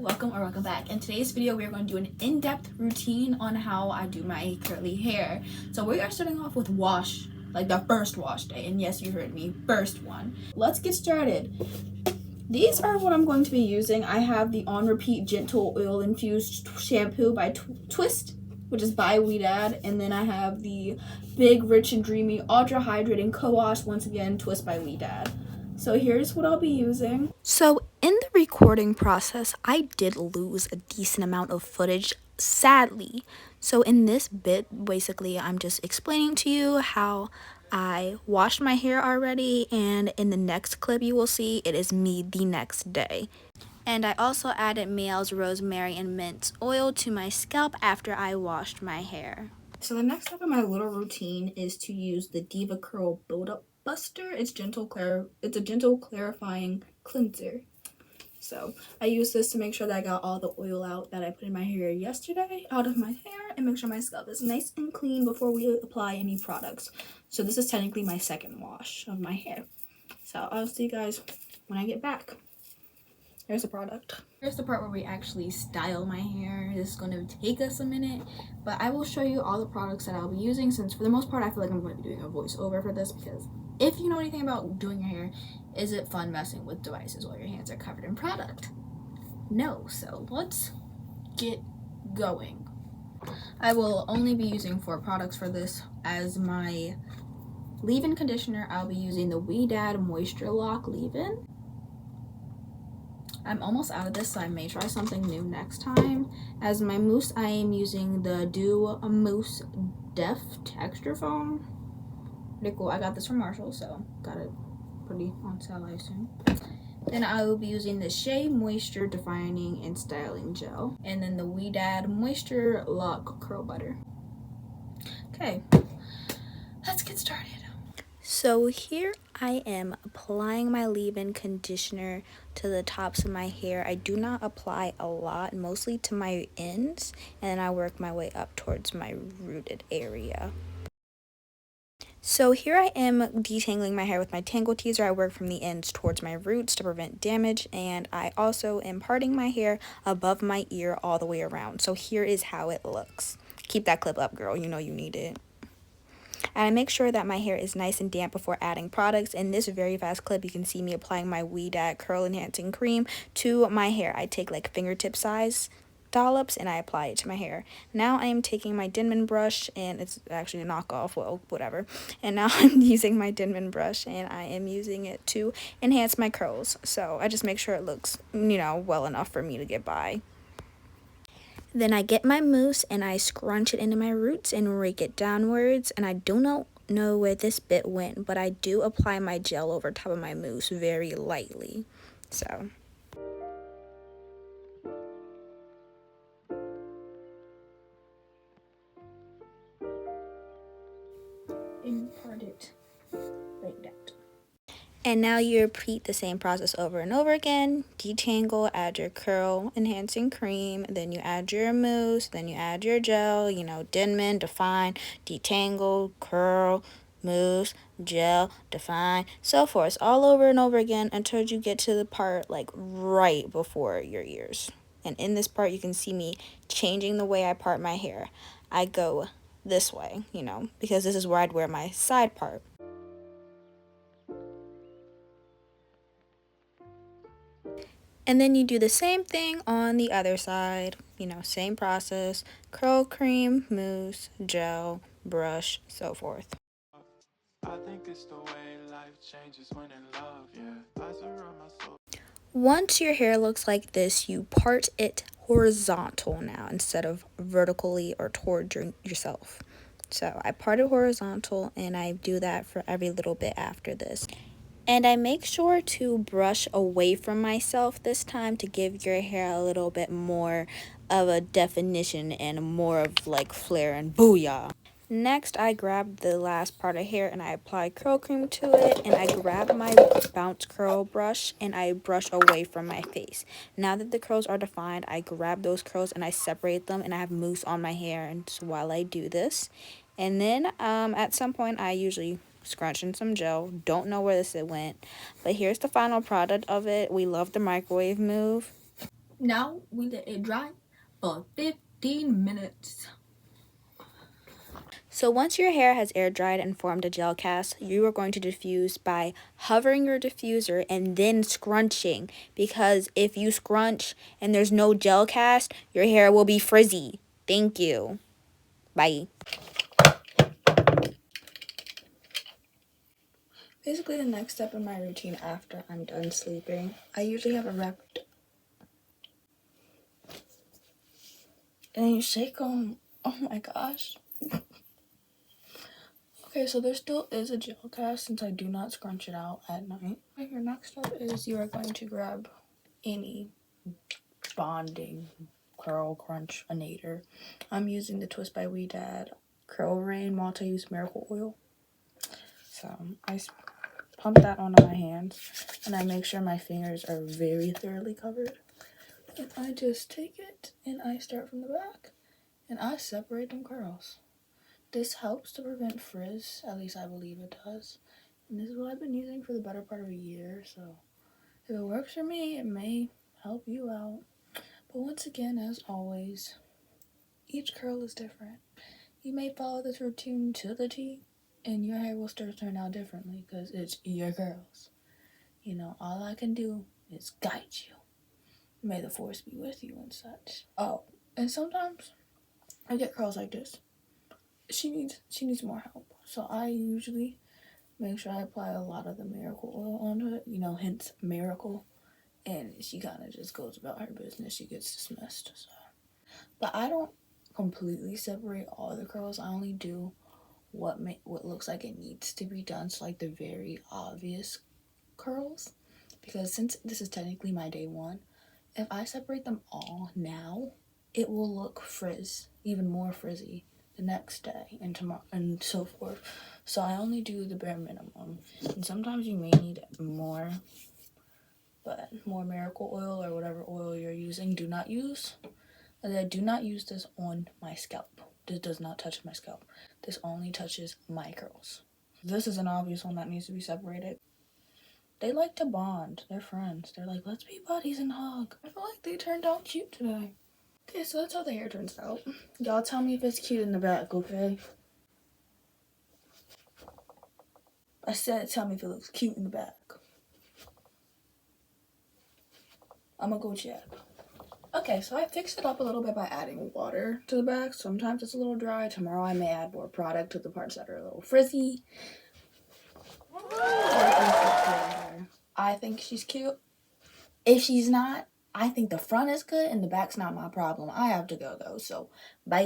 welcome back. In today's video we are going to do an in-depth routine on how I do my curly hair. So we are starting off with wash, like the first wash day, and yes, you heard me, first one. Let's get started. These are what I'm going to be using. I have the On Repeat Gentle Oil Infused Shampoo by Twist, which is by Weedad, and then I have the Big Rich and Dreamy Ultra Hydrating Co-Wash, once again Twist by Weedad. So here's what I'll be using. So in the recording process, I did lose a decent amount of footage, sadly. So in this bit, basically, I'm just explaining to you how I washed my hair already, and in the next clip you will see it is me the next day. And I also added Miele's rosemary and mint oil to my scalp after I washed my hair. So the next step in my little routine is to use the Diva Curl Build-Up Buster. It's a gentle clarifying cleanser. So I use this to make sure that I got all the oil out that I put in my hair yesterday out of my hair, and make sure my scalp is nice and clean before we apply any products. So this is technically my second wash of my hair. So I'll see you guys when I get back. Here's the product. Here's the part where we actually style my hair. This is going to take us a minute, but I will show you all the products that I'll be using, since for the most part I feel like I'm going to be doing a voiceover for this, because if you know anything about doing your hair, is it fun messing with devices while your hands are covered in product? No. So let's get going. I will only be using 4 products for this. As my leave-in conditioner, I'll be using the Weedad Moisture Lock Leave-In. I'm almost out of this, so I may try something new next time. As my mousse, I am using the Do Mousse Def Texture Foam. Pretty cool. I got this from Marshall, so got it pretty on sale, I assume. Then I will be using the Shea Moisture Defining and Styling Gel, and then the Weedad Moisture Lock Curl Butter. Okay, let's get started. So here I am applying my leave-in conditioner to the tops of my hair. I do not apply a lot, mostly to my ends, and then I work my way up towards my rooted area. So here I am detangling my hair with my tangle teaser. I work from the ends towards my roots to prevent damage, and I also am parting my hair above my ear all the way around. So here is how it looks. Keep that clip up, girl. You know you need it. And I make sure that my hair is nice and damp before adding products. In this very fast clip, you can see me applying my Weedad Curl Enhancing Cream to my hair. I take like fingertip size dollops and I apply it to my hair. Now I am taking my Denman brush, and it's actually a knockoff, well, whatever. And now I'm using my Denman brush, and I am using it to enhance my curls. So I just make sure it looks, well enough for me to get by. Then I get my mousse and I scrunch it into my roots and rake it downwards. And I do not know where this bit went, but I do apply my gel over top of my mousse very lightly. So impart it like that. And now you repeat the same process over and over again. Detangle, add your curl enhancing cream, then you add your mousse, then you add your gel, Denman, define, detangle, curl, mousse, gel, define, so forth, all over and over again until you get to the part like right before your ears. And in this part you can see me changing the way I part my hair. I go this way, because this is where I'd wear my side part. And then you do the same thing on the other side, same process, curl cream, mousse, gel, brush, so forth. I think it's the way life changes when in love, yeah. I surround myself. Once your hair looks like this, you part it horizontal now instead of vertically or toward yourself. So I part it horizontal, and I do that for every little bit after this. And I make sure to brush away from myself this time to give your hair a little bit more of a definition and more of like flair and booyah. Next, I grab the last part of hair and I apply curl cream to it, and I grab my bounce curl brush and I brush away from my face. Now that the curls are defined, I grab those curls and I separate them, and I have mousse on my hair and so while I do this. And then at some point I usually scrunch in some gel. Don't know where this went, but here's the final product of it. We love the microwave move. Now we let it dry for 15 minutes. So once your hair has air dried and formed a gel cast, you are going to diffuse by hovering your diffuser and then scrunching, because if you scrunch and there's no gel cast, your hair will be frizzy. Thank you. Bye. Basically, the next step in my routine after I'm done sleeping, I usually have a wrapped. And you shake them. Oh my gosh. Okay, so there still is a gel cast since I do not scrunch it out at night. Okay, your next step is you are going to grab any bonding curl crunch-anator. I'm using the Twist by We Dad Curl Rain Multi-Use Miracle Oil. So I pump that onto my hands and I make sure my fingers are very thoroughly covered. And I just take it and I start from the back and I separate them curls. This helps to prevent frizz, at least I believe it does. And this is what I've been using for the better part of a year, so if it works for me, it may help you out. But once again, as always, each curl is different. You may follow this routine to the T, and your hair will start to turn out differently because it's your curls. You know, all I can do is guide you. May the force be with you and such. Oh, and sometimes I get curls like this. She needs more help. So I usually make sure I apply a lot of the miracle oil onto it, you know, hence miracle. And she kind of just goes about her business. She gets dismissed. So. But I don't completely separate all the curls. I only do what looks like it needs to be done. So like the very obvious curls. Because since this is technically my day one, if I separate them all now, it will look even more frizzy the next day and tomorrow and so forth. So I only do the bare minimum. And sometimes you may need more, but more miracle oil or whatever oil you're using, do not use. I do not use this on my scalp. This does not touch my scalp. This only touches my curls. This is an obvious one that needs to be separated. They like to bond. They're friends. They're like, let's be buddies and hug. I feel like they turned out cute today. Okay, so that's how the hair turns out. Y'all tell me if it's cute in the back, okay? I said tell me if it looks cute in the back. I'm gonna go check. Okay, so I fixed it up a little bit by adding water to the back. Sometimes it's a little dry. Tomorrow I may add more product to the parts that are a little frizzy. I think she's cute. If she's not, I think the front is good and the back's not my problem. I have to go though, so bye.